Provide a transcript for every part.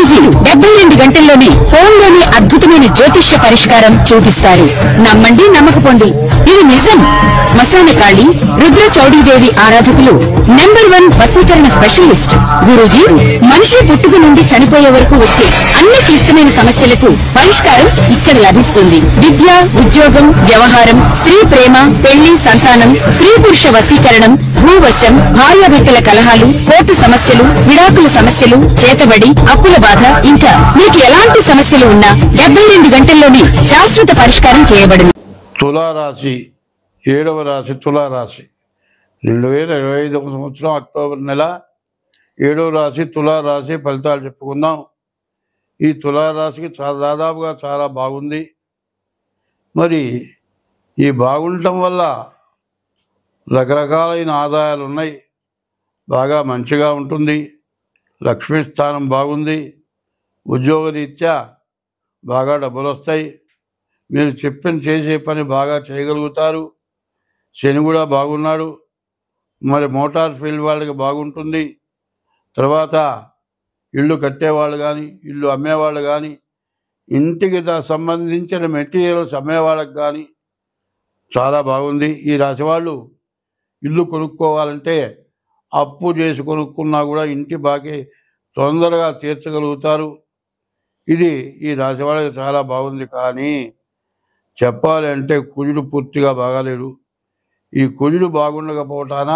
గురూజీ 72 గంటల్లోనే ఫోన్లోని అద్భుతమైన జ్యోతిష్య పరిష్కారం చూపిస్తారు. నమ్మండి, నమ్మకపోండి, ఇది నిజం. శ్మశాన కాళి రుద్ర చౌడీదేవి ఆరాధకులు #1 వశీకరణ స్పెషలిస్ట్. గురూజీ మనిషి పుట్టుక నుండి చనిపోయే వరకు వచ్చే అన్ని క్లిష్టమైన సమస్యలకు పరిష్కారం ఇక్కడ లభిస్తుంది. విద్య, ఉద్యోగం, వ్యవహారం, స్త్రీ ప్రేమ, పెళ్లి, సంతానం, స్త్రీ పురుష వశీకరణం, భూవశం, భార్యాభర్తల కలహాలు, కోర్టు సమస్యలు, విడాకుల సమస్యలు, చేతబడి, అప్పుల బాధ, ఇంకా మీకు ఎలాంటి సమస్యలు ఉన్నా 72 గంటల్లోనే శాశ్వత పరిష్కారం చేయబడింది. తులారాశి 7వ రాశి తులారాశి 2025 సంవత్సరం అక్టోబర్ నెల 7వ రాశి తులారాశి ఫలితాలు చెప్పుకుందాం. ఈ తులారాశికి దాదాపుగా చాలా బాగుంది. మరి ఈ బాగుండటం వల్ల రకరకాలైన ఆదాయాలు ఉన్నాయి. బాగా మంచిగా ఉంటుంది. లక్ష్మీ స్థానం బాగుంది. ఉద్యోగరీత్యా బాగా డబ్బులు వస్తాయి. మీరు చేసే పని బాగా చేయగలుగుతారు. శని కూడా బాగున్నాడు. మరి మోటార్ ఫీల్డ్ వాళ్ళకి బాగుంటుంది. తర్వాత ఇల్లు కట్టేవాళ్ళు కానీ, ఇల్లు అమ్మేవాళ్ళు కానీ, ఇంటికి సంబంధించిన మెటీరియల్స్ అమ్మేవాళ్ళకి కానీ చాలా బాగుంది. ఈ రాశి వాళ్ళు ఇల్లు కొనుక్కోవాలంటే అప్పు చేసి కొనుక్కున్నా కూడా ఇంటి బాకీ తొందరగా తీర్చగలుగుతారు. ఇది ఈ రాశి వాళ్ళకి చాలా బాగుంది. కానీ చెప్పాలి అంటే కుజుడు పూర్తిగా బాగాలేడు. ఈ కుజుడు బాగుండకపోవటాన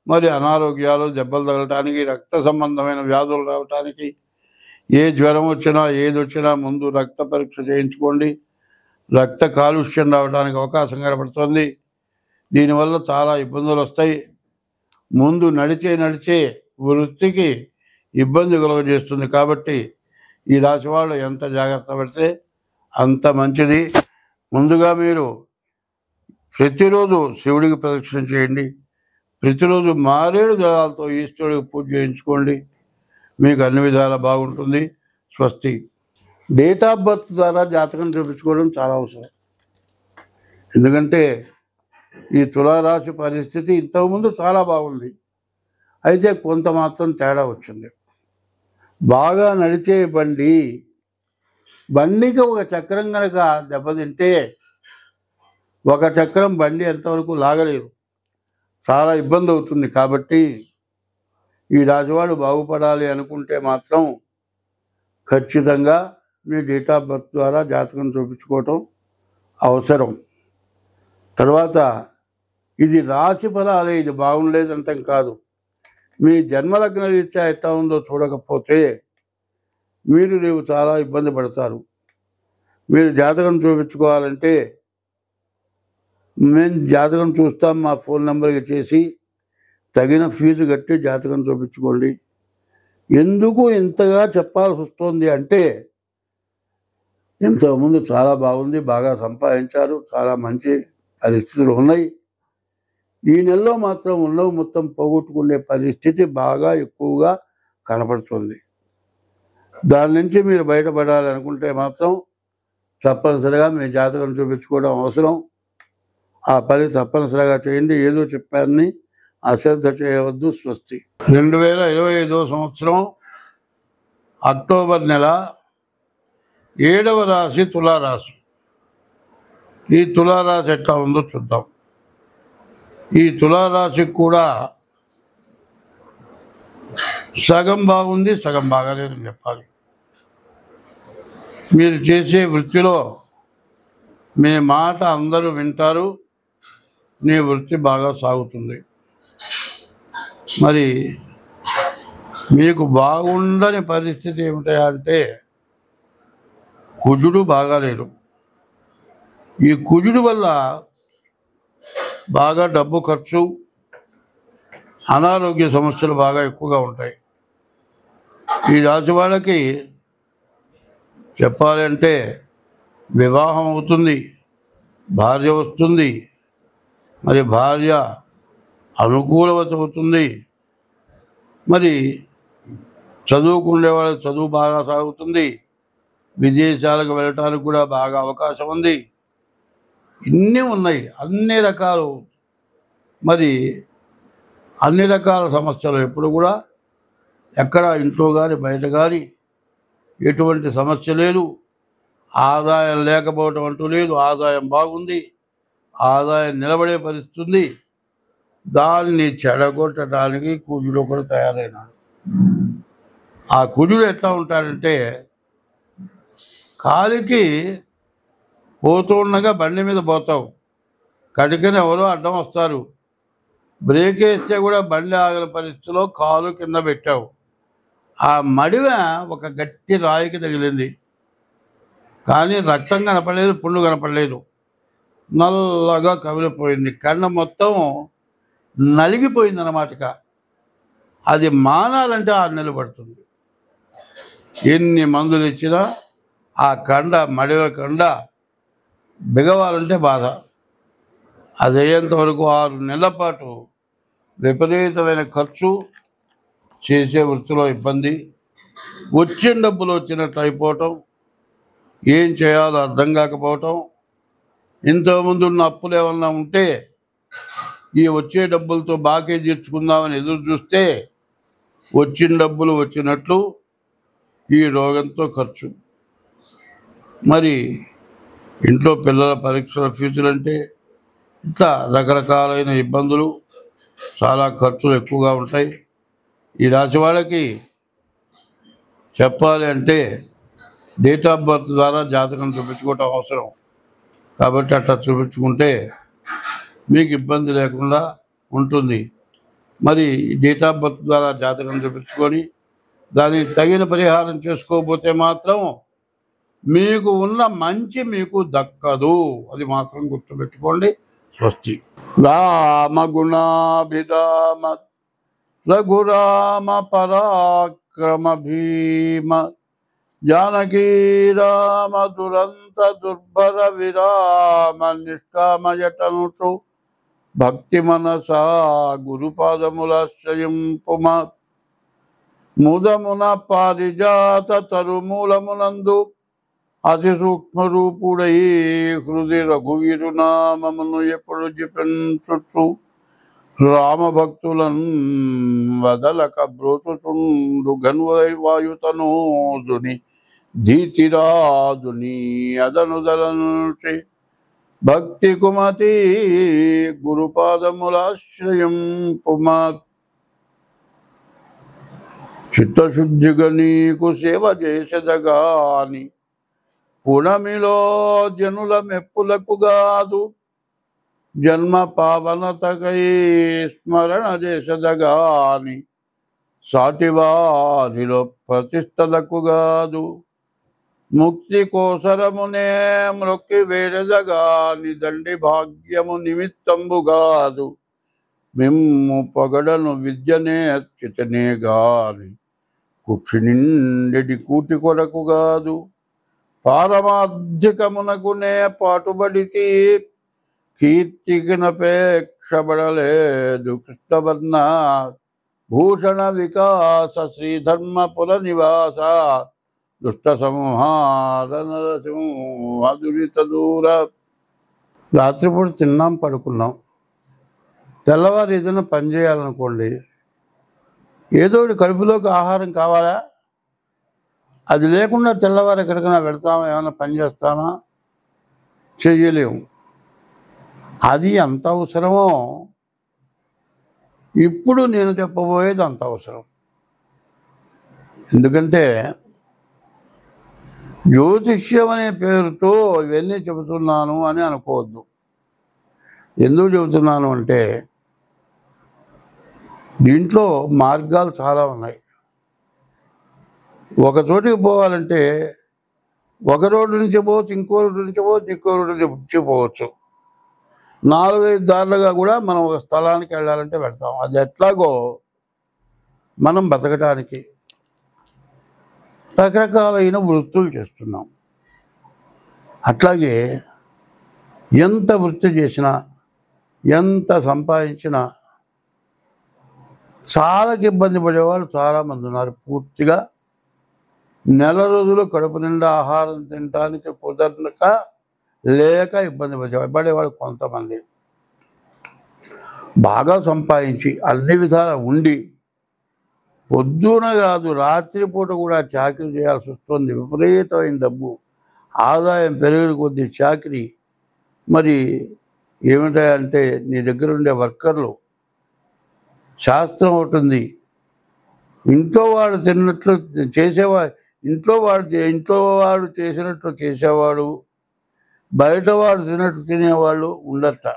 మరి అనారోగ్యాలు, దెబ్బలు తగలటానికి, రక్త సంబంధమైన వ్యాధులు రావటానికి, ఏ జ్వరం వచ్చినా ఏది వచ్చినా ముందు రక్త పరీక్ష చేయించుకోండి. రక్త కాలుష్యం రావడానికి అవకాశం కనబడుతుంది. దీనివల్ల చాలా ఇబ్బందులు వస్తాయి. ముందు నడిచే వృత్తికి ఇబ్బంది కలుగజేస్తుంది. కాబట్టి ఈ రాశి వాళ్ళు ఎంత జాగ్రత్త పడితే అంత మంచిది. ముందుగా మీరు ప్రతిరోజు శివుడికి ప్రదక్షిణ చేయండి. ప్రతిరోజు మారేడు దళాలతో ఈశ్వరుడికి పూజ చేయించుకోండి. మీకు అన్ని విధాలా బాగుంటుంది. స్వస్తి. డేట్ ఆఫ్ బర్త్ ద్వారా జాతకం చూపించుకోవడం చాలా అవసరం. ఎందుకంటే ఈ తులారాశి పరిస్థితి ఇంతకుముందు చాలా బాగుంది. అయితే కొంత మాత్రం తేడా వచ్చింది. బాగా నడిచే బండికి ఒక చక్రం కనుక దెబ్బతింటే ఒక చక్రం బండి ఎంతవరకు లాగలేదు. చాలా ఇబ్బంది అవుతుంది. కాబట్టి ఈ రాశివాడు బాగుపడాలి అనుకుంటే మాత్రం ఖచ్చితంగా మీ డేట్ ఆఫ్ బర్త్ ద్వారా జాతకం చూపించుకోవటం అవసరం. తర్వాత ఇది రాశి ఫలాలే, ఇది బాగుండలేదంటాం కాదు. మీ జన్మలగ్న రీత్యా ఎట్లా ఉందో చూడకపోతే రేపు చాలా ఇబ్బంది పడతారు. మీరు జాతకం చూపించుకోవాలంటే మేము జాతకం చూస్తాం, మా ఫోన్ నెంబర్కి చేసి తగిన ఫీజు కట్టి జాతకం చూపించుకోండి. ఎందుకు ఇంతగా చెప్పాల్సి వస్తుంది అంటే ఇంతకుముందు చాలా బాగుంది, బాగా సంపాదించారు, చాలా మంచి పరిస్థితులు ఉన్నాయి. ఈ నెలలో మాత్రం ఉన్నవి మొత్తం పోగొట్టుకునే పరిస్థితి బాగా ఎక్కువగా కనపడుతుంది. దాని నుంచి మీరు బయటపడాలనుకుంటే మాత్రం తప్పనిసరిగా మీ జాతకం చూపించుకోవడం అవసరం. ఆ పని తప్పనిసరిగా చేయండి. ఏదో చెప్పారని అశ్రద్ధ చేయవద్దు. స్వస్తి. 2025 సంవత్సరం అక్టోబర్ నెల 7వ రాశి తులారాశి. ఈ తులారాశి ఎట్లా ఉందో చూద్దాం. ఈ తులారాశికి కూడా సగం బాగుంది, సగం బాగాలేదని చెప్పాలి. మీరు చేసే వృత్తిలో మీ మాట అందరూ వింటారు. నీ వృత్తి బాగా సాగుతుంది. మరి మీకు బాగుండని పరిస్థితి ఏమిటంటే కుజుడు బాగాలేడు. ఈ కుజుడు వల్ల బాగా డబ్బు ఖర్చు, అనారోగ్య సమస్యలు బాగా ఎక్కువగా ఉంటాయి. ఈ రాశి వాళ్ళకి చెప్పాలంటే వివాహం అవుతుంది, భార్య వస్తుంది, మరి భార్య అనుకూలవత అవుతుంది. మరి చదువుకునే వాళ్ళకి చదువు బాగా సాగుతుంది. విదేశాలకు వెళ్ళటానికి కూడా బాగా అవకాశం ఉంది. ఇన్ని ఉన్నాయి, అన్ని రకాలు. మరి అన్ని రకాల సమస్యలు ఎప్పుడు కూడా ఎక్కడ ఇంట్లో కానీ బయట కానీ ఎటువంటి సమస్య లేదు. ఆదాయం లేకపోవటం అంటూ లేదు. ఆదాయం బాగుంది. ఆదాయం నిలబడే పరిస్థితి ఉంది. దాన్ని చెడగొట్టడానికి కుజుడు ఒకడు తయారైనాడు. ఆ కుజుడు ఎట్లా ఉంటాడంటే కాలికి పోతూ ఉండగా బండి మీద పోతావు, కడికని ఎవరో అడ్డం వస్తారు, బ్రేక్ వేస్తే కూడా బండి ఆగిన పరిస్థితిలో కాలు కింద పెట్టావు. ఆ మడివ ఒక గట్టి రాయికి తగిలింది, కానీ రక్తం కనపడలేదు, పుండు కనపడలేదు, నల్లగా కమిలిపోయింది, కన్ను మొత్తం నలిగిపోయింది అన్నమాటక. అది మానాలంటే 6 నెలలు పడుతుంది. ఎన్ని మందులు ఇచ్చినా ఆ కండ, మడివ కండ బిగవాలంటే బాధ. అది అయ్యేంత వరకు 6 నెలల పాటు విపరీతమైన ఖర్చు, చేసే వృత్తిలో ఇబ్బంది, వచ్చిన డబ్బులు వచ్చినట్టు అయిపోవటం, ఏం చేయాలో అర్థం కాకపోవటం. ఇంతకుముందు ఉన్న అప్పులు ఏమన్నా ఉంటే ఈ వచ్చే డబ్బులతో బాకీ తీర్చుకుందామని ఎదురు చూస్తే వచ్చిన డబ్బులు వచ్చినట్లు ఈ రోగంతో ఖర్చు. మరి ఇంట్లో పిల్లల పరీక్షల ఫీజులు అంటే ఇంకా రకరకాలైన ఇబ్బందులు, చాలా ఖర్చులు ఎక్కువగా ఉంటాయి. ఈ రాశి వాళ్ళకి చెప్పాలి అంటే డేట్ ఆఫ్ బర్త్ ద్వారా జాతకం చూపించుకోవటం అవసరం. కాబట్టి అట్లా చూపించుకుంటే మీకు ఇబ్బంది లేకుండా ఉంటుంది. మరి డేట్ ఆఫ్ బర్త్ ద్వారా జాతకం చూపించుకొని దానికి తగిన పరిహారం చేసుకోకపోతే మాత్రం మీకు ఉన్న మంచి మీకు దక్కదు. అది మాత్రం గుర్తుపెట్టుకోండి. స్వస్తి. రామ గుణాభిరామ రఘురామ పరాక్రమ భీమ జానకీ రామ దురంత దుర్భర విరామ నిష్కామయటనుచు భక్తి మనసా గురుపాదములాశ్రయింపుమ ముదమున పారిజాత తరుమూలమునందు అతి సూక్ష్మ రూపుడై హృది రఘువీరునామమును ఎప్పుడు జపించుచు రామభక్తులను వదలక బ్రోచుచుండు గన్వైవాయుతనోజుని ధీతిరాజుని అదనుదలనుచి భక్తి కుమతి గురుపాదములాశ్రయం పుమా చిత్తశుద్ధిగా నీకు సేవ చేసెదగాని పుణమిలో జనుల మెప్పులకు గాదు జన్మ పావనతకై స్మరణ చేసెదగాని సాటివారిలో ప్రతిష్టలకు గాదు ముక్తి కోసరమునే మ్రొక్కి వేడెదగాని దండి భాగ్యము నిమిత్తంబు గాదు మిమ్ము పొగడను విద్యనే అర్చితనే గాని కుక్షి నిండెడి కూటి కొరకు గాదు పారమార్థికమునకునే పాటుబడితి కీర్తికినపేక్షబడలేదు కృష్ణవర్ణ భూషణ వికాస శ్రీధర్మపుర నివాస దుష్ట సంహార నరసింహదురిత దూర. రాత్రిపూట తిన్నాం, పడుకున్నాం, తెల్లవారు ఏదైనా పని చేయాలనుకోండి, ఏదో ఒకటి కడుపులోకి ఆహారం కావాలా? అది లేకుండా తెల్లవారు ఎక్కడికైనా వెళ్తామా, ఏమైనా పని చేస్తామా? చెయ్యలేము. అది ఎంత అవసరమో ఇప్పుడు నేను చెప్పబోయేది అంత అవసరం. ఎందుకంటే జ్యోతిష్యం అనే పేరుతో ఇవన్నీ చెబుతున్నాను అని అనుకోవద్దు. ఎందుకు చెబుతున్నాను అంటే దీంట్లో మార్గాలు చాలా ఉన్నాయి. ఒక చోటికి పోవాలంటే ఒక రోడ్డు నుంచి పోవచ్చు, ఇంకో రోడ్డు నుంచి పోవచ్చు, ఇంకో రోడ్డు నుంచి పోవచ్చు. 4-5 దారులుగా కూడా మనం ఒక స్థలానికి వెళ్ళాలంటే వెళ్తాం. అది ఎట్లాగో మనం బతకడానికి రకరకాలైన వృత్తులు చేస్తున్నాం. అట్లాగే ఎంత వృత్తి చేసినా, ఎంత సంపాదించినా చాలా ఇబ్బంది పడేవాళ్ళు చాలామంది ఉన్నారు. పూర్తిగా నెల రోజులు కడుపు నిండా ఆహారం తినడానికి కుదరక లేక ఇబ్బంది పడేవాళ్ళు కొంతమంది. బాగా సంపాదించి అన్ని విధాలు ఉండి పొద్దున కాదు రాత్రిపూట కూడా చాకరీ చేయాల్సి వస్తుంది. విపరీతమైన డబ్బు, ఆదాయం పెరిగిన కొద్ది చాకరీ. మరి ఏమిటంటే నీ దగ్గర ఉండే వర్కర్లు, శాస్త్రం ఉంటుంది, ఇంట్లో వాడు తిన్నట్లు చేసేవాడు, ఇంట్లో వాడు చేసినట్లు చేసేవాడు, బయటవాడు తిన్నట్టు తినేవాళ్ళు ఉండట.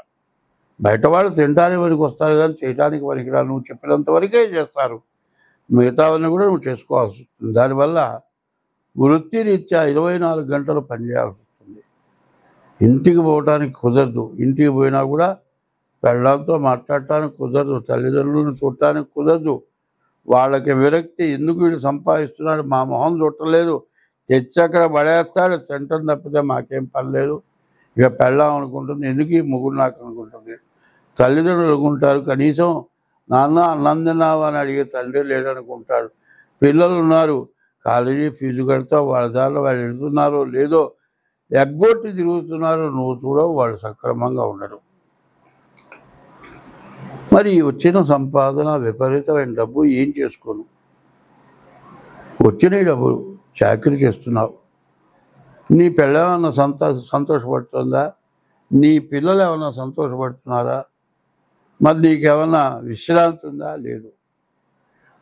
బయటవాడు తినడానికి వరకు వస్తారు కానీ చేయడానికి వరకు నువ్వు చెప్పినంత వరకే చేస్తారు, మిగతావన్నీ కూడా నువ్వు చేసుకోవాల్సి వస్తుంది. దానివల్ల వృత్తిరీత్యా 24 గంటలు పనిచేయాల్సి వస్తుంది. ఇంటికి పోవటానికి కుదరదు. ఇంటికి పోయినా కూడా పెళ్ళాంతో మాట్లాడటానికి కుదరదు, తల్లిదండ్రులను చూడటానికి కుదరదు. వాళ్ళకి విరక్తి, ఎందుకు వీడు సంపాదిస్తున్నాడు, మా మొహం చుట్టలేదు, తెచ్చి అక్కడ పడేస్తాడు, తింటం తప్పితే మాకేం పని లేదు. ఇక పెళ్ళాం అనుకుంటుంది, ఎందుకు ఈ మొగుడు నాకు అనుకుంటుంది. తల్లిదండ్రులు అనుకుంటారు, కనీసం నాన్న అన్నం తిన్నావా అని అడిగే తండ్రి లేడనుకుంటాడు. పిల్లలు ఉన్నారు, కాలేజీ ఫీజు కడతా, వాళ్ళ దారిలో వాళ్ళు వెళ్తున్నారో లేదో ఎగ్గొట్టి తిరుగుతున్నారు, నువ్వు చూడవు, వాళ్ళు సక్రమంగా ఉండరు. మరి వచ్చిన సంపాదన విపరీతమైన డబ్బు ఏం చేసుకోను? వచ్చిన డబ్బులు చాకరీ చేస్తున్నావు. నీ పిల్ల ఏమన్నా సంతోషపడుతుందా? నీ పిల్లలు ఏమన్నా సంతోషపడుతున్నారా? మరి నీకేమన్నా విశ్రాంతి ఉందా? లేదు.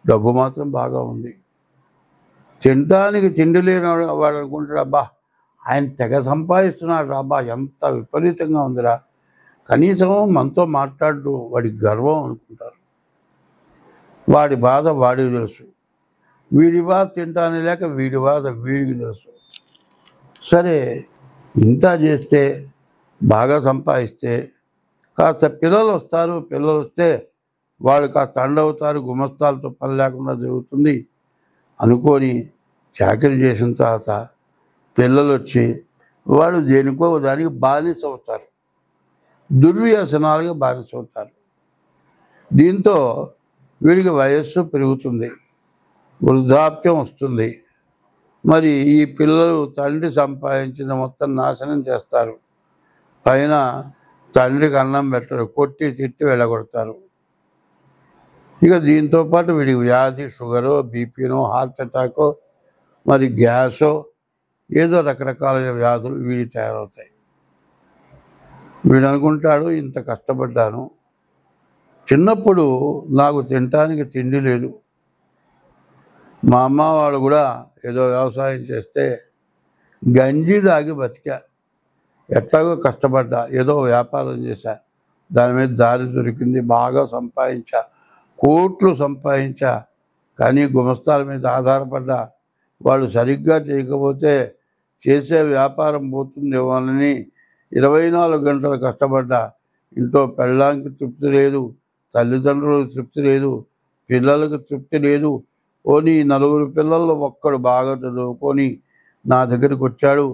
డబ్బు మాత్రం బాగా ఉంది. తినడానికి తిండి లేని వాడు అనుకుంటాడు, అబ్బా ఆయన తెగ సంపాదిస్తున్నాడు, అబ్బా ఎంత విపరీతంగా ఉందిరా, కనీసం మనతో మాట్లాడు, వాడికి గర్వం అనుకుంటారు. వాడి బాధ వాడికి తెలుసు, వీడి బాధ తింటానికి లేక వీడి బాధ వీడికి తెలుసు. సరే, ఇంత చేస్తే, బాగా సంపాదిస్తే కాస్త పిల్లలు వస్తారు, పిల్లలు వస్తే వాళ్ళు కాస్త అండవుతారు, గుమస్తాలతో పని లేకుండా జరుగుతుంది అనుకొని చాకరీ చేసిన తర్వాత పిల్లలు వచ్చి వాళ్ళు దేనికో దానికి బానిస అవుతారు, దుర్వ్యసనాలుగా బానిస అవుతారు. దీంతో వీడికి వయస్సు పెరుగుతుంది, వృద్ధాప్యం వస్తుంది. మరి ఈ పిల్లలు తండ్రి సంపాదించిన మొత్తం నాశనం చేస్తారు. పైన తండ్రికి అన్నం పెట్టరు, కొట్టి తిట్టి వెళ్ళగొడతారు. ఇక దీంతోపాటు వీడికి వ్యాధి, షుగరో, బీపీనో, హార్ట్ అటాకో, మరి గ్యాసో, ఏదో రకరకాల వ్యాధులు వీడి తయారవుతాయి. వీడు అనుకుంటాడు, ఇంత కష్టపడ్డాను, చిన్నప్పుడు నాకు తినటానికి తిండి లేదు, మా అమ్మ వాళ్ళు కూడా ఏదో వ్యవసాయం చేస్తే గంజి దాగి బతికా, ఎట్లాగో కష్టపడ్డా, ఏదో వ్యాపారం చేశా, దాని మీద దారి దొరికింది, బాగా సంపాదించా, కోట్లు సంపాదించా, కానీ గుమస్తాల మీద ఆధారపడ్డా, వాళ్ళు సరిగ్గా చేయకపోతే చేసే వ్యాపారం పోతుందేమోనని 24 గంటలు కష్టపడ్డా. ఇంట్లో పెళ్ళాంకి తృప్తి లేదు, తల్లిదండ్రులకు తృప్తి లేదు, పిల్లలకు తృప్తి లేదు. పోనీ 4 పిల్లల్లో ఒక్కడు బాగా చదువుకొని నా దగ్గరికి వచ్చాడు,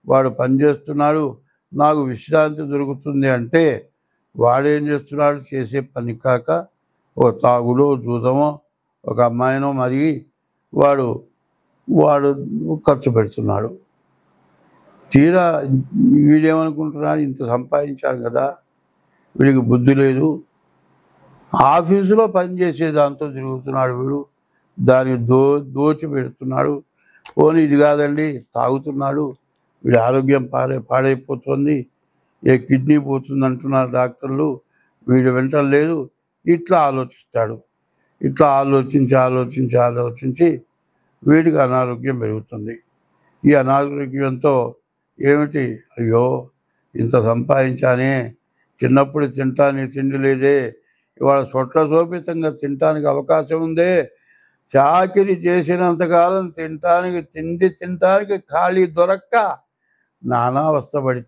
వాడు పనిచేస్తున్నాడు, నాకు విశ్రాంతి దొరుకుతుంది అంటే వాడేం చేస్తున్నాడు? చేసే పని కాక ఒక తాగులో, జూదమో, ఒక అమ్మాయినో మరి వాడు ఖర్చు పెడుతున్నాడు. తీరా వీడేమనుకుంటున్నాడు, ఇంత సంపాదించాడు కదా, వీడికి బుద్ధి లేదు, ఆఫీసులో పనిచేసే దాంతో తిరుగుతున్నాడు వీడు, దాన్ని దోచి పెడుతున్నాడు. పోనీ ఇది కాదండి, తాగుతున్నాడు, వీడి ఆరోగ్యం పాడైపోతుంది, ఏ కిడ్నీ పోతుంది అంటున్నారు డాక్టర్లు, వీడు వెంటలేదు. ఇట్లా ఆలోచిస్తాడు. ఇట్లా ఆలోచించి వీడికి అనారోగ్యం పెరుగుతుంది. ఈ అనారోగ్యంతో ఏమిటి, అయ్యో ఇంత సంపాదించానే, చిన్నప్పుడు తినటానికి తిండి లేదే, ఇవాళ సోపితంగా తినటానికి అవకాశం ఉందే, చాకిరి చేసినంతకాలం తినటానికి ఖాళీ దొరక్క నానా అవస్థపడి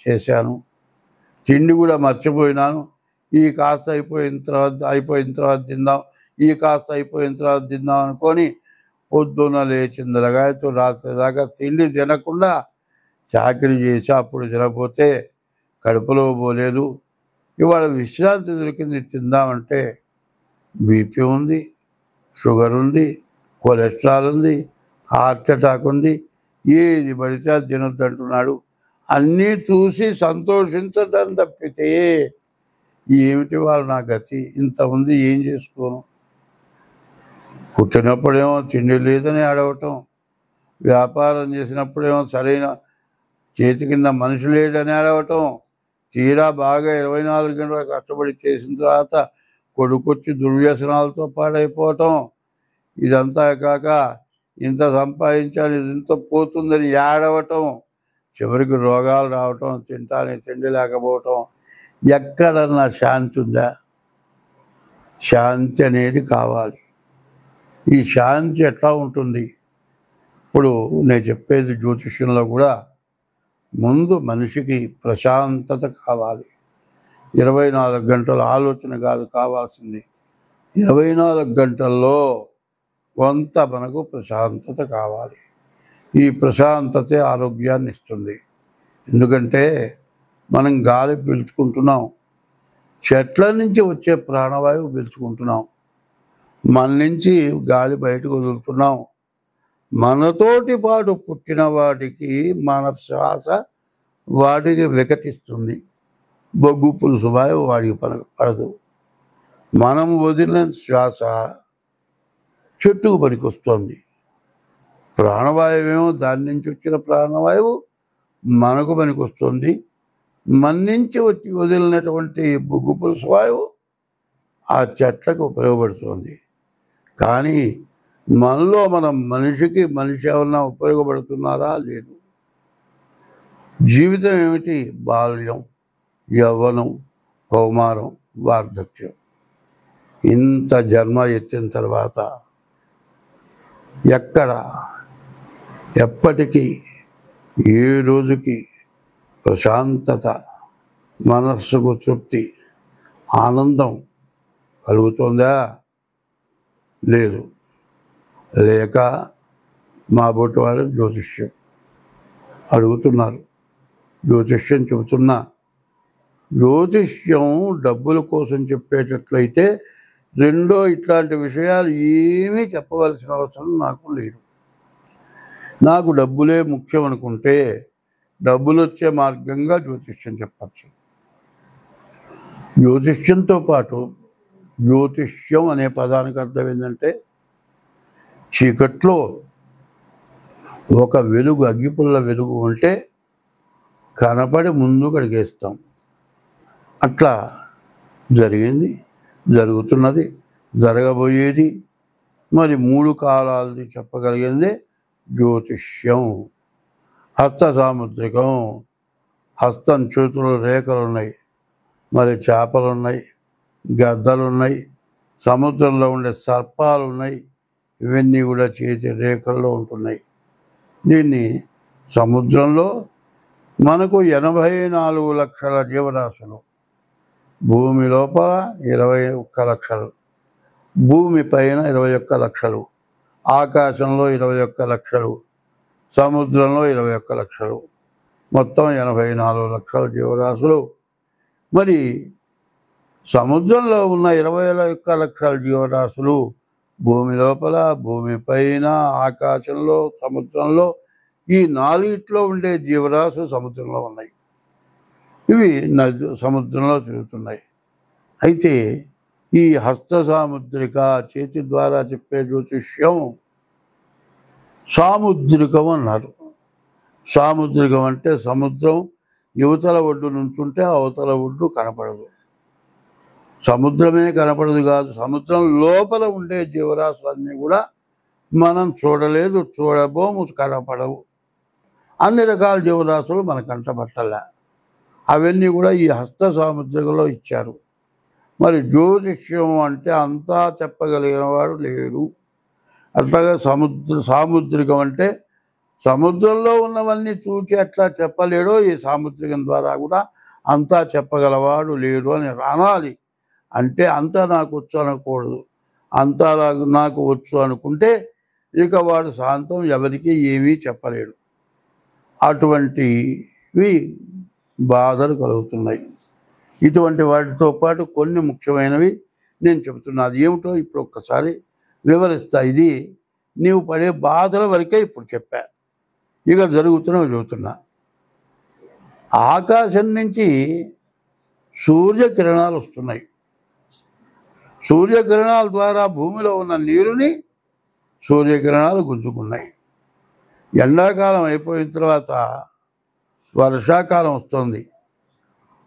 చేశాను, తిండి కూడా మర్చిపోయినాను, ఈ కాస్త అయిపోయిన తర్వాత తిందాం, ఈ కాస్త అయిపోయిన తర్వాత తిందాం అనుకొని పొద్దున్న లేచింది లగాయతో రాత్రి దాకా తిండి తినకుండా చాకరీ చేసి అప్పుడు తినకపోతే కడుపులో పోలేదు. ఇవాళ విశ్రాంతి దొరికింది, తిందామంటే బీపీ ఉంది, షుగర్ ఉంది, కొలెస్ట్రాల్ ఉంది, హార్ట్ అటాక్ ఉంది, ఏది పడితే అది తినొద్దంటున్నాడు. అన్నీ చూసి సంతోషించడం తప్పితే ఏమిటి వాళ్ళు నా గతి, ఇంత ఉంది, ఏం చేసుకోను. పుట్టినప్పుడేమో తిండి లేదని ఏడవటం, వ్యాపారం చేసినప్పుడేమో సరైన చేతి కింద మనిషి లేడని ఏడవటం, తీరా బాగా 24 గంటలు కష్టపడి చేసిన తర్వాత కొడుకొచ్చి దుర్వ్యసనాలతో పాడైపోవటం, ఇదంతా కాక ఇంత సంపాదించాను ఇది ఇంత పోతుందని ఏడవటం, చివరికి రోగాలు రావటం, తింటానికి తిండి లేకపోవటం. ఎక్కడన్నా శాంతి ఉందా? శాంతి అనేది కావాలి. ఈ శాంతి ఎట్లా ఉంటుంది? ఇప్పుడు నేను చెప్పేది జ్యోతిష్యంలో కూడా ముందు మనిషికి ప్రశాంతత కావాలి. 24 గంటల ఆలోచన కాదు కావాల్సింది, 24 గంటల్లో కొంత మనకు ప్రశాంతత కావాలి. ఈ ప్రశాంతతే ఆరోగ్యాన్ని ఇస్తుంది. ఎందుకంటే మనం గాలి పీల్చుకుంటున్నాం, చెట్ల నుంచి వచ్చే ప్రాణవాయువు పీల్చుకుంటున్నాం, మన నుంచి గాలి బయటకు వదులుతున్నాం. మనతోటి పాటు పుట్టిన వాడికి మన శ్వాస వాడికి వికటిస్తుంది, బొగ్గు పులుసు వాయువు వాడికి పడదు. మనం వదిలిన శ్వాస చెట్టుకు పనికొస్తుంది. ప్రాణవాయువేమో దాని నుంచి వచ్చిన ప్రాణవాయువు మనకు పనికొస్తుంది. మన నుంచి వచ్చి వదిలినటువంటి బొగ్గు పులుసు వాయువు ఆ చెట్లకు ఉపయోగపడుతుంది. కానీ మనలో మనం మనిషికి మనిషి ఏమన్నా ఉపయోగపడుతున్నారా? లేదు. జీవితం ఏమిటి? బాల్యం, యవ్వనం, కౌమారం, వార్ధక్యం. ఇంత జన్మ ఎత్తిన తర్వాత ఎక్కడ ఎప్పటికీ ఏ రోజుకి ప్రశాంతత, మనస్సుకు తృప్తి, ఆనందం కలుగుతుందా? లేదు. లేక మా బోటి వారు జ్యోతిష్యం అడుగుతున్నారు. జ్యోతిష్యం చెబుతున్నా, జ్యోతిష్యం డబ్బుల కోసం చెప్పేటట్లయితే రెండో ఇట్లాంటి విషయాలు ఏమీ చెప్పవలసిన అవసరం నాకు లేదు. నాకు డబ్బులే ముఖ్యం అనుకుంటే డబ్బులు వచ్చే మార్గంగా జ్యోతిష్యం చెప్పచ్చు. జ్యోతిష్యంతో పాటు జ్యోతిష్యం అనే పదానికి అర్థం ఏంటంటే చీకట్లో ఒక వెలుగు, అగ్గిపుల్ల వెలుగు ఉంటే కనపడి ముందు కడిగేస్తాం. అట్లా జరిగింది, జరుగుతున్నది, జరగబోయేది, మరి 3 కాలాలది చెప్పగలిగిందే జ్యోతిష్యం. హస్త సాముద్రికం, హస్తం చేతులు రేఖలు ఉన్నాయి, మరి చేపలు ఉన్నాయి, గద్దలు ఉన్నాయి, సముద్రంలో ఉండే సర్పాలు ఉన్నాయి. ఇవన్నీ కూడా చేతి రేఖల్లో ఉంటున్నాయి. దీన్ని సముద్రంలో మనకు 84 లక్షల జీవరాశులు, భూమి లోపల 21 లక్షలు, భూమి పైన 21 లక్షలు, ఆకాశంలో 21 లక్షలు, సముద్రంలో 21 లక్షలు, మొత్తం 84 లక్షల జీవరాశులు. మరి సముద్రంలో ఉన్న 21 లక్షల జీవరాశులు భూమి లోపల, భూమి పైన, ఆకాశంలో, సముద్రంలో, ఈ 4 ఉండే జీవరాశులు సముద్రంలో ఉన్నాయి. ఇవి సముద్రంలో తిరుగుతున్నాయి. అయితే ఈ హస్త సాముద్రిక, చేతి ద్వారా చెప్పే జ్యోతిష్యం సాముద్రికం అన్నారు. సాముద్రికం అంటే సముద్రం యువతల ఒడ్డు నుంచుంటే అవతల ఒడ్డు కనపడదు. సముద్రమే కనపడదు కాదు, సముద్రం లోపల ఉండే జీవరాశులన్నీ కూడా మనం చూడలేదు, చూడబోము, కనపడవు. అన్ని రకాల జీవరాశులు మన కంటపట్టలే. అవన్నీ కూడా ఈ హస్త సాముద్రికలో ఇచ్చారు. మరి జ్యోతిష్యం అంటే అంతా చెప్పగలిగిన వాడు లేరు. అట్లాగే సాముద్రికం అంటే సముద్రంలో ఉన్నవన్నీ చూచి అట్లా చెప్పలేడో, ఈ సాముద్రికం ద్వారా కూడా అంతా చెప్పగలవాడు లేడు అని అనాలి. అంటే అంతా నాకు వచ్చు అనకూడదు. అంతా నాకు వచ్చు అనుకుంటే ఇక వాడు శాంతం ఎవరికి ఏమీ చెప్పలేడు. అటువంటివి బాధలు కలుగుతున్నాయి. ఇటువంటి వాటితో పాటు కొన్ని ముఖ్యమైనవి నేను చెబుతున్నా. అది ఏమిటో ఇప్పుడు ఒక్కసారి వివరిస్తా. ఇది నీవు పడే బాధల వరకే ఇప్పుడు చెప్పా. ఇక జరుగుతున్నవి చెబుతున్నా. ఆకాశం నుంచి సూర్యకిరణాలు వస్తున్నాయి. సూర్యకిరణాల ద్వారా భూమిలో ఉన్న నీరుని సూర్యకిరణాలు గుంజుకున్నాయి. ఎండాకాలం అయిపోయిన తర్వాత వర్షాకాలం వస్తుంది.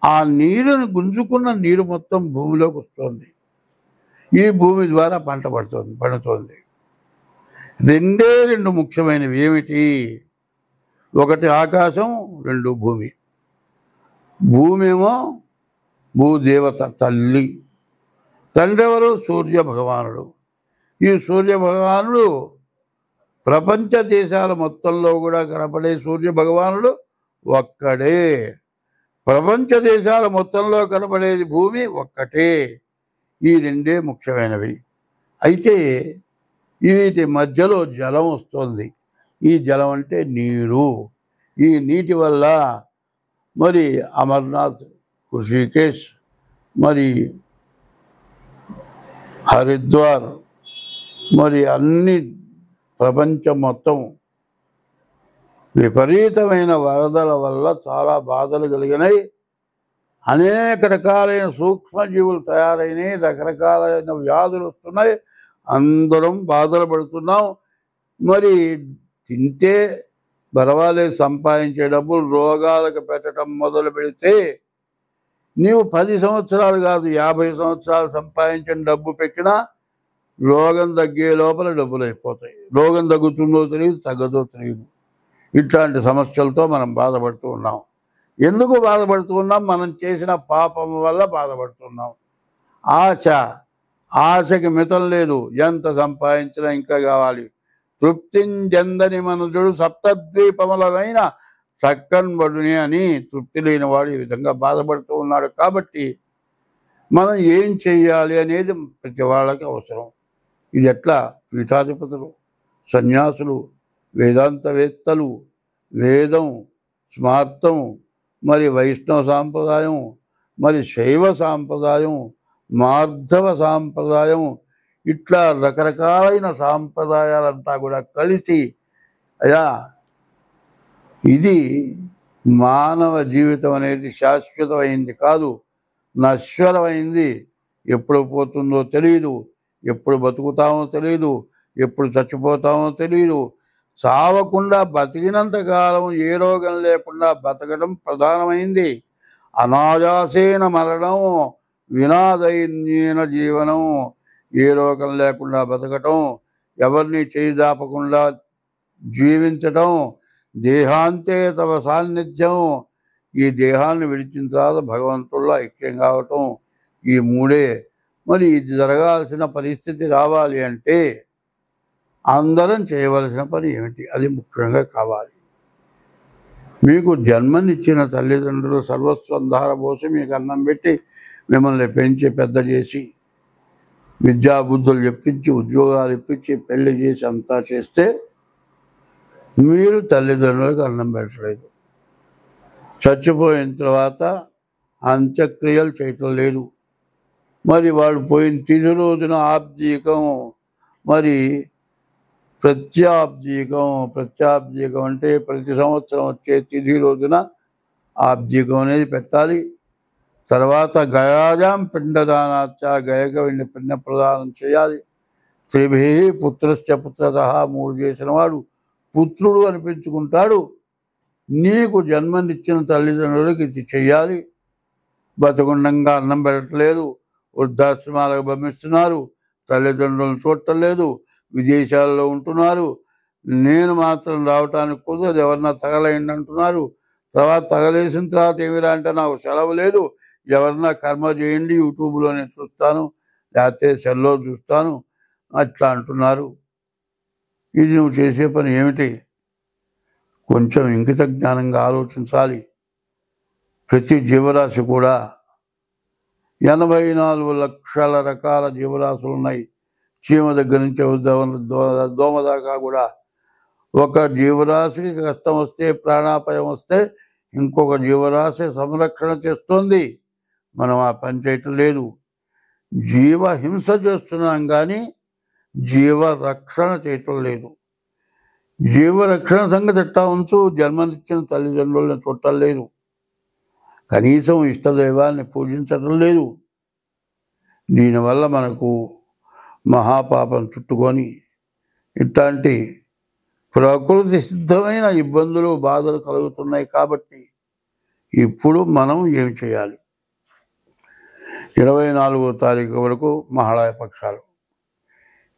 ఆ నీరుని గుంజుకున్న నీరు మొత్తం భూమిలోకి వస్తుంది. ఈ భూమి ద్వారా పంట పండుతుంది. రెండే రెండు ముఖ్యమైనవి ఏమిటి? ఒకటి ఆకాశం, రెండు భూమి. భూమి ఏమో భూదేవత తల్లి. తండ్రి ఎవరు? సూర్య భగవానుడు. ఈ సూర్య భగవానుడు ప్రపంచ దేశాల మొత్తంలో కూడా కనపడే సూర్య భగవానుడు ఒక్కడే. ప్రపంచ దేశాల మొత్తంలో కనపడేది భూమి ఒక్కటే. ఈ రెండే ముఖ్యమైనవి. అయితే వీటి మధ్యలో జలం వస్తుంది. ఈ జలం అంటే నీరు. ఈ నీటి వల్ల మరి అమర్నాథ్, ఋషికేశ్, మరి హరిద్వార్, మరి అన్ని ప్రపంచం మొత్తం విపరీతమైన వరదల వల్ల చాలా బాధలు కలిగినాయి. అనేక రకాలైన సూక్ష్మజీవులు తయారైనాయి. రకరకాలైన వ్యాధులు వస్తున్నాయి. అందరం బాధలు పడుతున్నాం. మరి తింటే పర్వాలేదు, సంపాదించే డబ్బులు రోగాలకు పెట్టడం మొదలు పెడితే నీవు 10 సంవత్సరాలు కాదు 50 సంవత్సరాలు సంపాదించిన డబ్బు పెట్టినా రోగం తగ్గే లోపల డబ్బులు అయిపోతాయి. రోగం తగ్గుతుందో తెలియదు, తగ్గదో తెలియదు. ఇట్లాంటి సమస్యలతో మనం బాధపడుతూ ఉన్నాం. ఎందుకు బాధపడుతూ ఉన్నాం? మనం చేసిన పాపం వల్ల బాధపడుతున్నాం. ఆశకి మితం లేదు. ఎంత సంపాదించినా ఇంకా కావాలి. తృప్తించెందని మనుజుడు సప్తద్వీపములైన చక్కన్వడుని అని తృప్తి లేని వాడు ఈ విధంగా బాధపడుతూ ఉన్నాడు. కాబట్టి మనం ఏం చెయ్యాలి అనేది ప్రతి వాళ్ళకి అవసరం. ఇది ఎట్లా? పీఠాధిపతులు, సన్యాసులు, వేదాంతవేత్తలు, వేదం, స్మార్తం, మరి వైష్ణవ సాంప్రదాయం, మరి శైవ సాంప్రదాయం, మార్ధవ సాంప్రదాయం, ఇట్లా రకరకాలైన సాంప్రదాయాలంతా కూడా కలిసి అయ్యా ఇది మానవ జీవితం అనేది శాశ్వతమైంది కాదు, నశ్వరమైంది. ఎప్పుడు పోతుందో తెలియదు, ఎప్పుడు బతుకుతామో తెలియదు, ఎప్పుడు చచ్చిపోతామో తెలియదు. చావకుండా బతికినంతకాలం ఏ రోగం లేకుండా బతకడం ప్రధానమైంది. అనాయాసేన మరణం వినాదైన్యేన జీవనం. ఏ రోగం లేకుండా బతకటం, ఎవరిని చేయిదాపకుండా జీవించటం, దేహాంతే తవ సాన్నిధ్యం. ఈ దేహాన్ని విడిచిన తర్వాత భగవంతుల్లో ఐక్యం కావటం, ఈ మూడే. మరి ఇది జరగాల్సిన పరిస్థితి రావాలి అంటే అందరం చేయవలసిన పని ఏమిటి? అది ముఖ్యంగా కావాలి. మీకు జన్మనిచ్చిన తల్లిదండ్రులు సర్వస్వం ధారపోసి మీకు అన్నం పెట్టి మిమ్మల్ని పెంచి పెద్ద చేసి విద్యాబుద్ధులు చెప్పించి ఉద్యోగాలు ఇప్పించి పెళ్లి చేసి అంతా చేస్తే మీరు తల్లిదండ్రులకు అన్నం పెట్టలేదు. చచ్చిపోయిన తర్వాత అంత్యక్రియలు చేయటం లేదు. మరి వాళ్ళు పోయిన తిథి రోజున ఆబ్దీకం, మరి ప్రత్యాబ్దీకం అంటే ప్రతి సంవత్సరం వచ్చే తిథి రోజున ఆబ్దీకం అనేది పెట్టాలి. తర్వాత గయాజాం పిండదానాచ, గయక పిండ ప్రదానం చేయాలి. త్రిభి పుత్రశ్చ పుత్రత, 3 చేసిన వాడు పుత్రుడు అనిపించుకుంటాడు. నీకు జన్మనిచ్చిన తల్లిదండ్రులకు ఇది చెయ్యాలి. బతకుండంగా అన్నం పెట్టలేదు, వృద్ధాశ్రమాలకు పంపిస్తున్నారు, తల్లిదండ్రులను చూడటం లేదు, విదేశాల్లో ఉంటున్నారు. నేను మాత్రం రావటానికి కుదరదు, ఎవరన్నా తగలేయండి అంటున్నారు. తర్వాత తగలేసిన తర్వాత ఏమిరా అంటే నాకు సెలవు లేదు, ఎవరన్నా కర్మ చేయండి, యూట్యూబ్లోనే చూస్తాను, లేకపోతే సెల్లో చూస్తాను అట్లా అంటున్నారు. ఇది నువ్వు చేసే పని ఏమిటి? కొంచెం ఇంకిత జ్ఞానంగా ఆలోచించాలి. ప్రతి జీవరాశి కూడా 84 లక్షల రకాల జీవరాశులు ఉన్నాయి. చీమ దగ్గర నుంచి దోమ దాకా కూడా. ఒక జీవరాశికి కష్టం వస్తే, ప్రాణాపాయం వస్తే ఇంకొక జీవరాశి సంరక్షణ చేస్తుంది. మనం ఆ పని చేయటం లేదు. జీవహింస చేస్తున్నాం కానీ జీవరక్షణ చేయటం లేదు. జీవరక్షణ సంగతి ఎట్లా ఉంచు, జన్మనిచ్చిన తల్లిదండ్రులను చూడటం లేదు, కనీసం ఇష్టదైవాన్ని పూజించటం లేదు. దీనివల్ల మనకు మహాపాపం చుట్టుకొని ఇట్లాంటి ప్రకృతి సిద్ధమైన ఇబ్బందులు బాధలు కలుగుతున్నాయి. కాబట్టి ఇప్పుడు మనం ఏం చేయాలి? 24వ తారీఖు వరకు మహాళయ పక్షాలు.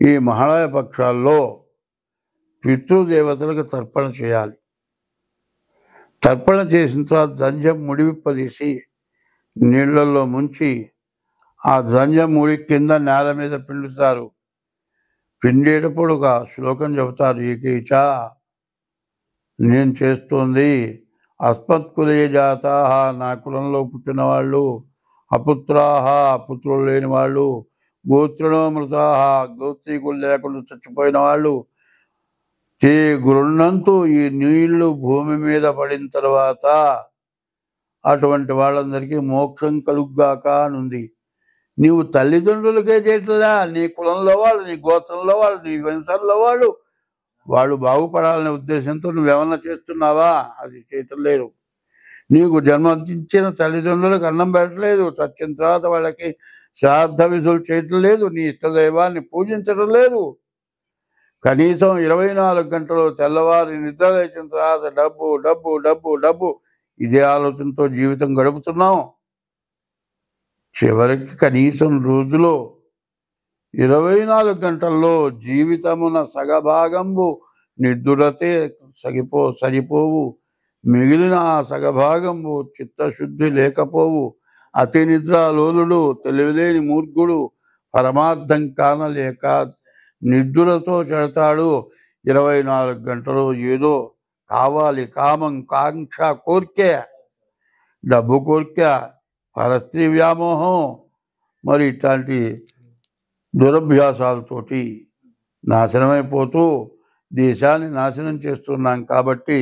ఈ మహాళయ పక్షాల్లో పితృదేవతలకు తర్పణ చేయాలి. తర్పణ చేసిన తర్వాత దంజం ముడివిప్పదీసి నీళ్లలో ముంచి ఆ దంజం ముడి కింద నేల మీద పిండుతారు. పిండేటప్పుడు ఒక శ్లోకం చెబుతారు. ఏకైచా నేను చేస్తోంది అస్మత్కులే జాతా, నా కులంలో పుట్టిన వాళ్ళు, అపుత్రాహ పుత్రులు లేని వాళ్ళు, గోత్రణోమృతాహ గోత్రీకులు లేకుండా చచ్చిపోయిన వాళ్ళు, తే గృహంతు ఈ నీళ్లు భూమి మీద పడిన తర్వాత అటువంటి వాళ్ళందరికీ మోక్షం కలుగ్గాక అనుంది. నీవు తల్లిదండ్రులకే చేయట్లా, నీ కులంలో వాళ్ళు, నీ గోత్రంలో వాళ్ళు, నీ వంశంలో వాళ్ళు వాళ్ళు బాగుపడాలనే ఉద్దేశంతో నువ్వేమన్నా చేస్తున్నావా? అది చేయటం లేదు. నీకు జన్మనిచ్చిన తల్లిదండ్రులకు అన్నం పెట్టలేదు, చచ్చిన తర్వాత వాళ్ళకి శ్రాద్ధ విధులు చేయటం లేదు, నీ ఇష్టదైవాన్ని పూజించడం లేదు. కనీసం 24 గంటలు తెల్లవారి నిద్ర లేచిన తర్వాత డబ్బు డబ్బు డబ్బు డబ్బు ఇదే ఆలోచనతో జీవితం గడుపుతున్నాం. చివరికి కనీసం రోజులో 24 గంటల్లో జీవితమున సగభాగంబు నిద్దురతే సరిపోవు, మిగిలిన ఆ సగభాగంబు చిత్తశుద్ధి లేకపోవు. అతి నిద్రాలోలుడు, తెలివిలేని మూర్ఖుడు, పరమార్థం కానలేక నిద్దురతో చెడతాడు. 24 గంటలు ఏదో కావాలి, కామం, కాంక్ష, కోరిక, డబ్బు కోరిక, పరస్త్రీ వ్యామోహం, మరి ఇట్లాంటి దురభ్యాసాలతోటి నాశనమైపోతూ దేశాన్ని నాశనం చేస్తున్నాం. కాబట్టి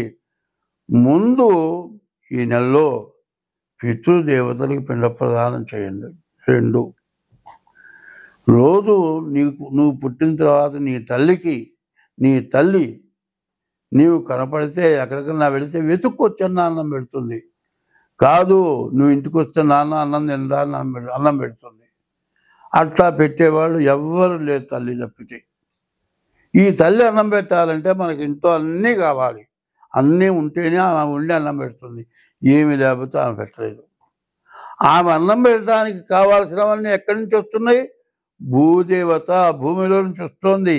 ముందు ఈ నెలలో పితృదేవతలకు పిండ ప్రదానం చేయండి. 2, రోజు నువ్వు పుట్టిన తర్వాత నీ తల్లి నీవు కనపడితే ఎక్కడికన్నా వెళితే వెతుక్కొచ్చన్న అన్నం పెడుతుంది. కాదు, నువ్వు ఇంటికి వస్తే నాన్న అన్నం తిందా అన్నం పెడుతుంది. అట్లా పెట్టేవాళ్ళు ఎవ్వరు లేరు తల్లి తప్పితే. ఈ తల్లి అన్నం పెట్టాలంటే మనకి ఇంట్లో అన్నీ కావాలి. అన్నీ ఉంటేనే ఆమె ఉండి అన్నం పెడుతుంది. ఏమి లేకపోతే ఆమె పెట్టలేదు. ఆమె అన్నం పెట్టడానికి కావాల్సినవన్నీ ఎక్కడి నుంచి వస్తున్నాయి? భూదేవత భూమిలో నుంచి వస్తుంది.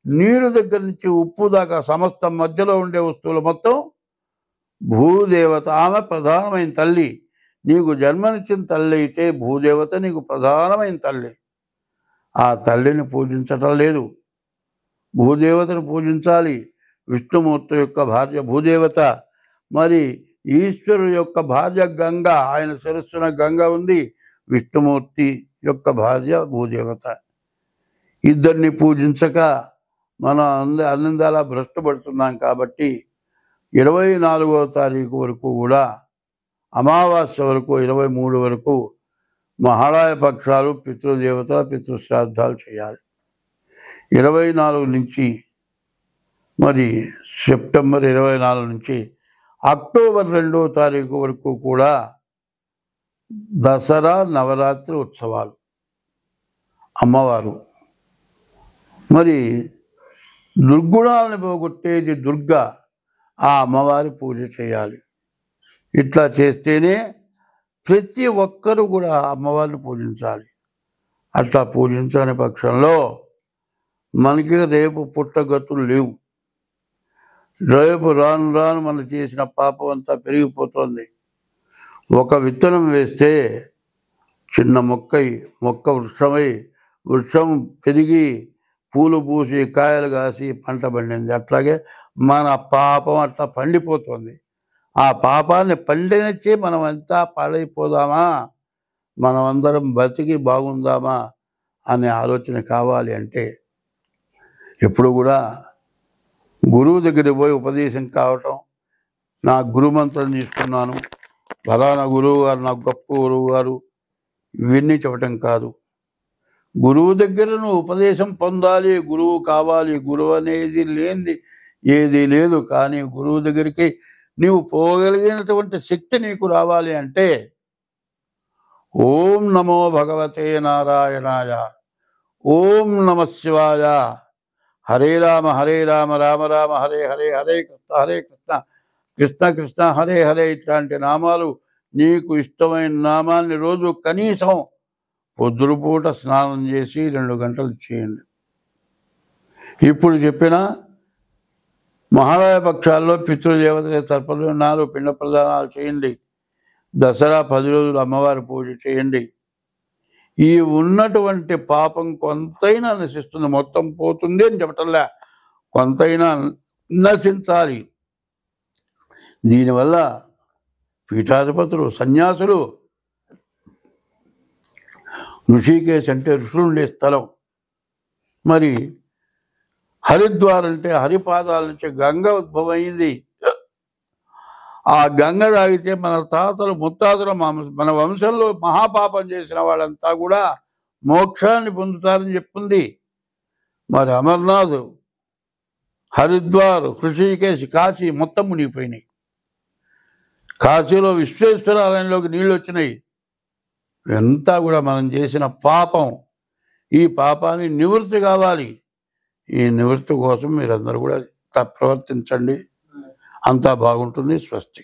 నీరు దగ్గర నుంచి ఉప్పు దాకా సమస్తం మధ్యలో ఉండే వస్తువులు మొత్తం భూదేవత. ఆమె ప్రధానమైన తల్లి. నీకు జన్మనిచ్చిన తల్లి అయితే భూదేవత నీకు ప్రధానమైన తల్లి. ఆ తల్లిని పూజించటం లేదు, భూదేవతను పూజించాలి. విష్ణుమూర్తి యొక్క భార్య భూదేవత. మరి ఈశ్వరుడు యొక్క భార్య గంగ, ఆయన శిరస్సున గంగ ఉంది. విష్ణుమూర్తి యొక్క భార్య భూదేవత. ఇద్దరిని పూజించక మనం అన్నిందాలా భ్రష్టపడుతున్నాం. కాబట్టి 24వ తారీఖు వరకు కూడా, అమావాస్య వరకు 23 వరకు మహాళయ పక్షాలు పితృదేవతల పితృశ్రాద్ధాలు చేయాలి. 24 నుంచి మరి సెప్టెంబర్ 24 నుంచి అక్టోబర్ 2వ తారీఖు వరకు కూడా దసరా నవరాత్రి ఉత్సవాలు. అమ్మవారు మరి దుర్గుణాలను పోగొట్టేది దుర్గా. ఆ అమ్మవారి పూజ చేయాలి. ఇట్లా చేస్తేనే ప్రతి ఒక్కరూ కూడా అమ్మవారిని పూజించాలి. అట్లా పూజించని పక్షంలో మనకి రేపు పుట్టగతులు లేవు. రేపు రాను రాను మనం చేసిన పాపం అంతా పెరిగిపోతుంది. ఒక విత్తనం వేస్తే చిన్న మొక్క వృక్షమై, వృక్షం పెరిగి పూలు పూసి కాయలు కాసి పంట పండింది. అట్లాగే మన పాపం అట్లా పండిపోతుంది. ఆ పాపాన్ని పండినచ్చి మనం అంతా పాడైపోదామా, మనం అందరం బతికి బాగుందామా అనే ఆలోచన కావాలి. అంటే ఎప్పుడు కూడా గురువు దగ్గరికి పోయి ఉపదేశం కావటం, నా గురుమంత్రం తీసుకున్నాను, ఫలానా గురువు గారు నాకు గొప్ప గురువు గారు, ఇవన్నీ చెప్పటం కాదు. గురువు దగ్గర నువ్వు ఉపదేశం పొందాలి, గురువు కావాలి. గురువు అనేది లేనిది ఏది లేదు. కానీ గురువు దగ్గరికి నీవు పోగలిగినటువంటి శక్తి నీకు రావాలి అంటే ఓం నమో భగవతే నారాయణాయ. ఓం నమ శివాయ. హరే రామ రామ రామ హరే హరే, హరే కృష్ణ కృష్ణ కృష్ణ హరే హరే. ఇట్లాంటి నామాలు నీకు ఇష్టమైన నామాన్ని రోజు కనీసం పొద్దురుపూట స్నానం చేసి 2 గంటలు చేయండి. ఇప్పుడు చెప్పిన మహాలయ పక్షాల్లో పితృదేవతల తర్పణాలు పిండ ప్రదానాలు చేయండి. దసరా 10 రోజులు అమ్మవారి పూజ చేయండి. ఈ ఉన్నటువంటి పాపం కొంతైనా నశిస్తుంది. మొత్తం పోతుంది అని చెప్పటంలే, కొంతైనా నశించాలి. దీనివల్ల పీఠాధిపతులు, సన్యాసులు, ఋషికేశ్ అంటే ఋషులు ఉండే స్థలం, మరి హరిద్వార్ అంటే హరిపాదాల నుంచి గంగ ఉద్భవమైంది. ఆ గంగ తాగితే మన తాతలు ముత్తాతలు మన వంశంలో మహాపాపం చేసిన వాళ్ళంతా కూడా మోక్షాన్ని పొందుతారని చెప్తుంది. మరి అమర్నాథ్, హరిద్వార్, ఋషికేశ్, కాశీ మొత్తం మునిగిపోయినాయి. కాశీలో విశ్వేశ్వరాలయంలోకి నీళ్ళు వచ్చినాయి. ఇదంతా కూడా మనం చేసిన పాపం. ఈ పాపాన్ని నివృత్తి కావాలి. ఈ నివృత్తి కోసం మీరందరూ కూడా ప్రవర్తించండి. అంతా బాగుంటుంది. స్వస్తి.